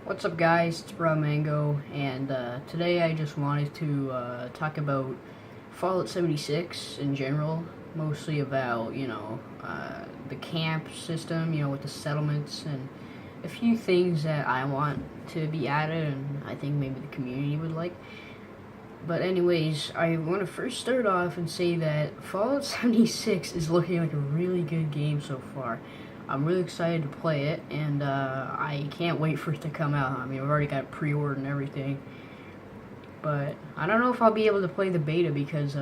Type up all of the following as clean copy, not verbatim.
What's up, guys? It's Bro Mango, and today I just wanted to talk about Fallout 76 in general, mostly about, the camp system, with the settlements, and a few things that I want to be added, and I think maybe the community would like. But anyways, I want to first start off and say that Fallout 76 is looking like a really good game so far. I'm really excited to play it, and I can't wait for it to come out. I mean, I've already got pre-order and everything, but I don't know if I'll be able to play the beta because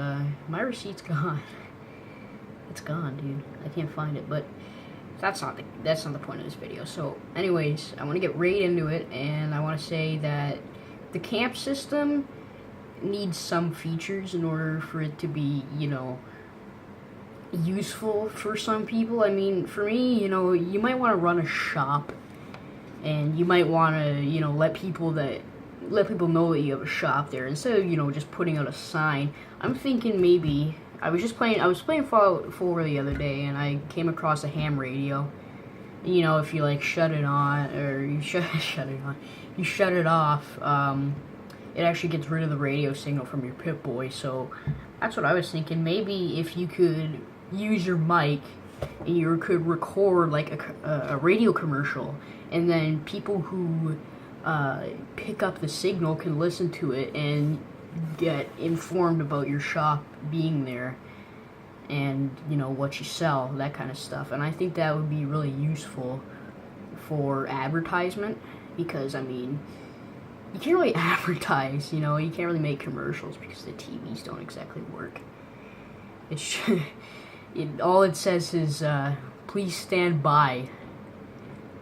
my receipt's gone. It's gone, dude. I can't find it, but that's not the point of this video. So, anyways, I want to get right into it, and I want to say that the camp system needs some features in order for it to be, useful for some people. I mean, for me, you might want to run a shop, and you might want to, let people know that you have a shop there instead of, just putting out a sign. I'm thinking maybe I was playing Fallout 4 the other day, and I came across a ham radio. If you like shut it on or you shut it off, it actually gets rid of the radio signal from your Pip-Boy. So that's what I was thinking. Maybe if you could use your mic and you could record like a radio commercial, and then people who pick up the signal can listen to it and get informed about your shop being there and what you sell, that kind of stuff. And I think that would be really useful for advertisement, because I mean, you can't really advertise, you can't really make commercials because the TVs don't exactly work. All it says is, please stand by.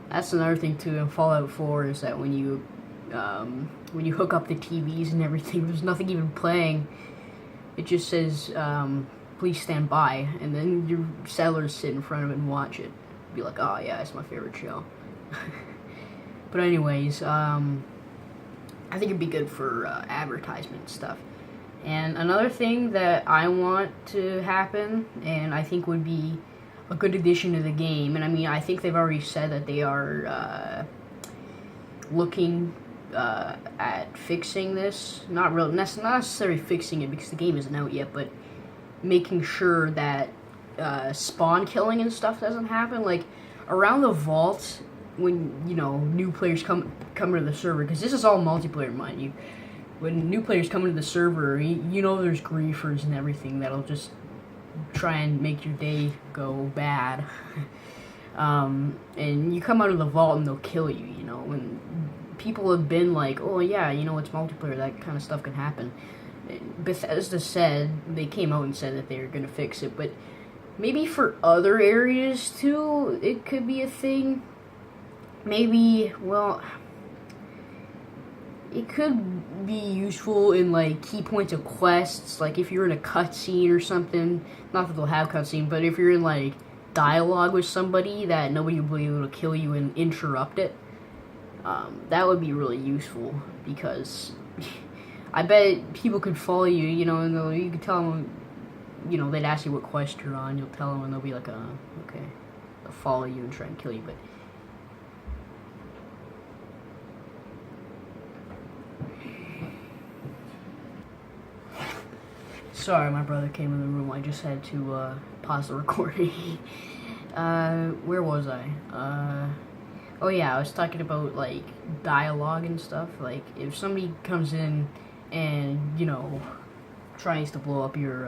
That's another thing too in Fallout 4, is that when you hook up the TVs and everything, there's nothing even playing. It just says, please stand by, and then your settlers sit in front of it and watch it. Be like, oh yeah, it's my favorite show. But anyways, I think it'd be good for advertisement stuff. And another thing that I want to happen, and I think would be a good addition to the game, and I mean, I think they've already said that they are looking at fixing this. Not necessarily fixing it because the game isn't out yet, but making sure that spawn killing and stuff doesn't happen. Like around the vault, when new players come into the server, because this is all multiplayer, mind you. When new players come into the server, there's griefers and everything that'll just try and make your day go bad. And you come out of the vault and they'll kill you. When people have been like, oh yeah, it's multiplayer, that kind of stuff can happen. Bethesda said, they came out and said that they were going to fix it, but maybe for other areas too, it could be a thing. Maybe, well, it could be useful in like key points of quests, like if you're in a cutscene or something. Not that they'll have cutscene, but if you're in like dialogue with somebody that nobody will be able to kill you and interrupt it, that would be really useful, because I bet people could follow you, and you could tell them, they'd ask you what quest you're on, you'll tell them, and they'll be like, okay, they'll follow you and try and kill you. But sorry, my brother came in the room. I just had to pause the recording. Where was I? Oh yeah, I was talking about like dialogue and stuff. Like if somebody comes in and tries to blow up whoever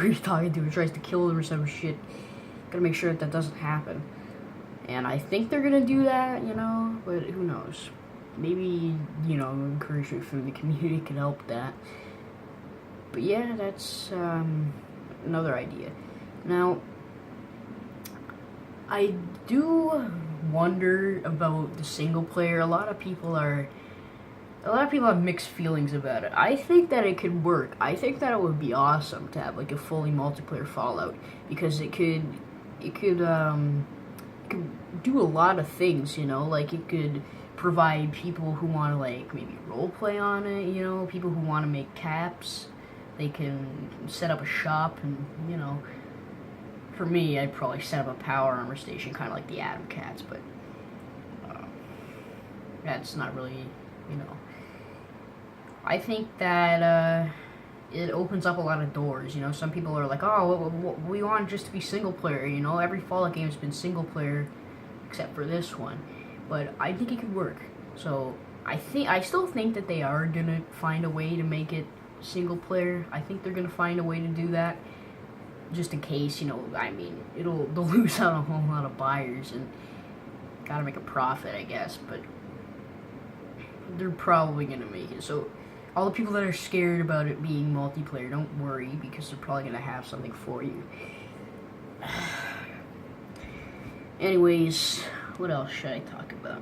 you're talking to, or tries to kill them or some shit, gotta make sure that doesn't happen. And I think they're gonna do that, but who knows? Maybe, encouragement from the community could help that. But yeah, that's another idea. Now, I do wonder about the single player. A lot of people have mixed feelings about it. I think that it could work. I think that it would be awesome to have like a fully multiplayer Fallout, because it could do a lot of things, like it could provide people who want to like maybe role play on it, people who want to make caps. They can set up a shop, and for me, I'd probably set up a power armor station, kind of like the Atom Cats. But that's not really, you know. I think that it opens up a lot of doors. You know, some people are like, oh, we want just to be single player. You know, every Fallout game's been single player except for this one. But I think it could work. So I still think that they are gonna find a way to make it single player. I think they're gonna find a way to do that, just in case. You know, I mean, they'll lose out on a whole lot of buyers and gotta make a profit, I guess. But they're probably gonna make it. So all the people that are scared about it being multiplayer, don't worry, because they're probably gonna have something for you. Anyways, what else should I talk about?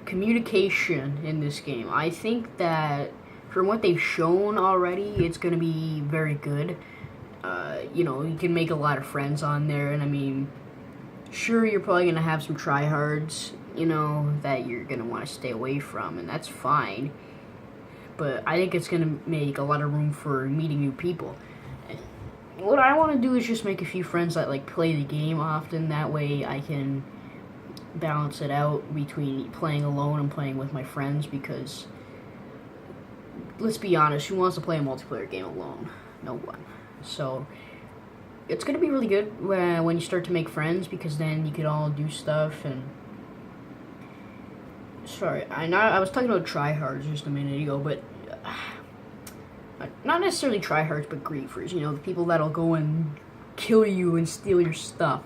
Communication in this game. I think that from what they've shown already, it's going to be very good. You know, you can make a lot of friends on there, and I mean, sure, you're probably going to have some tryhards, you know, that you're going to want to stay away from, and that's fine. But I think it's going to make a lot of room for meeting new people. What I want to do is just make a few friends that, like, play the game often. That way I can balance it out between playing alone and playing with my friends, because let's be honest, who wants to play a multiplayer game alone? No one. So it's going to be really good when you start to make friends, because then you could all do stuff. And sorry, I was talking about tryhards just a minute ago, but not necessarily tryhards, but griefers. You know, the people that'll go and kill you and steal your stuff.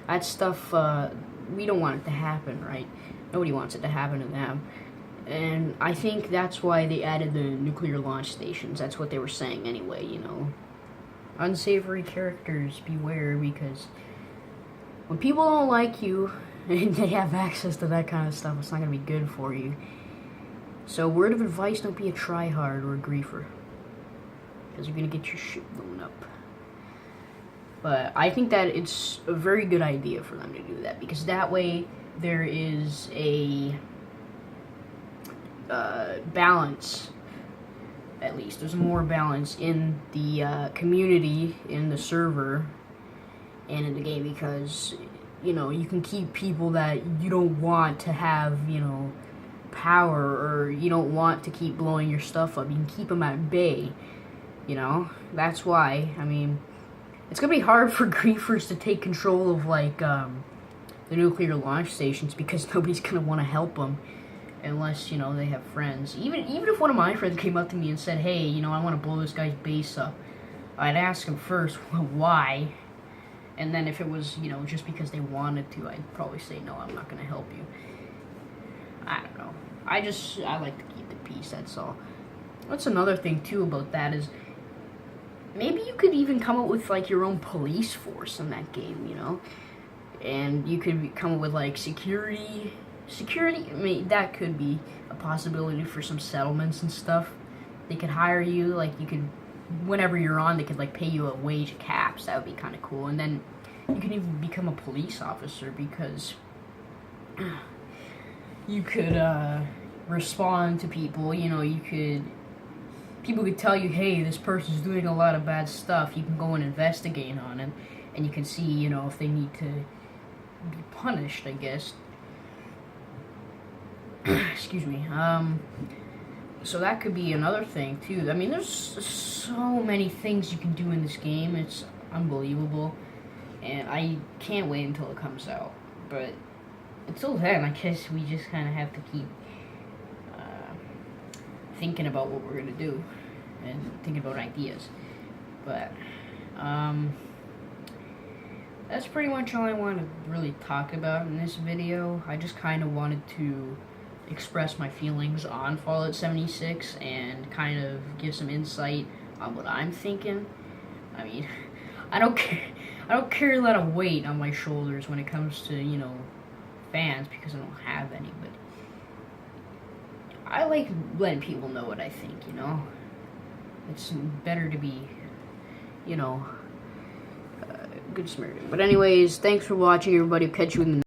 That stuff, we don't want it to happen, right? Nobody wants it to happen to them. And I think that's why they added the nuclear launch stations. That's what they were saying anyway, you know. Unsavory characters, beware, because when people don't like you and they have access to that kind of stuff, it's not going to be good for you. So word of advice, don't be a tryhard or a griefer, because you're going to get your shit blown up. But I think that it's a very good idea for them to do that, because that way there is a balance, at least. There's more balance in the community, in the server, and in the game, because, you know, you can keep people that you don't want to have, you know, power, or you don't want to keep blowing your stuff up. You can keep them at bay, you know? That's why, I mean, it's gonna be hard for griefers to take control of, like, the nuclear launch stations, because nobody's gonna want to help them unless, you know, they have friends. Even if one of my friends came up to me and said, hey, you know, I want to blow this guy's base up, I'd ask him first, why? And then if it was, you know, just because they wanted to, I'd probably say, no, I'm not gonna help you. I don't know. I like to keep the peace, that's all. What's another thing, too, about that is, maybe you could even come up with, like, your own police force in that game, you know? And you could come up with, like, security, I mean, that could be a possibility for some settlements and stuff. They could hire you, like, you could, whenever you're on, they could, like, pay you a wage caps. That would be kind of cool. And then you could even become a police officer, because you could, respond to people, you know, people could tell you, hey, this person's doing a lot of bad stuff. You can go and investigate on it, and you can see, you know, if they need to be punished, I guess. Excuse me. So that could be another thing, too. I mean, there's so many things you can do in this game. It's unbelievable. And I can't wait until it comes out. But until then, I guess we just kind of have to keep thinking about what we're going to do and thinking about ideas. But that's pretty much all I want to really talk about in this video. I just kind of wanted to express my feelings on Fallout 76 and kind of give some insight on what I'm thinking. I mean, I don't carry a lot of weight on my shoulders when it comes to, you know, fans, because I don't have any, but I like letting people know what I think, you know? It's better to be, you know, good Samaritan. But anyways, thanks for watching, everybody. Catch you in the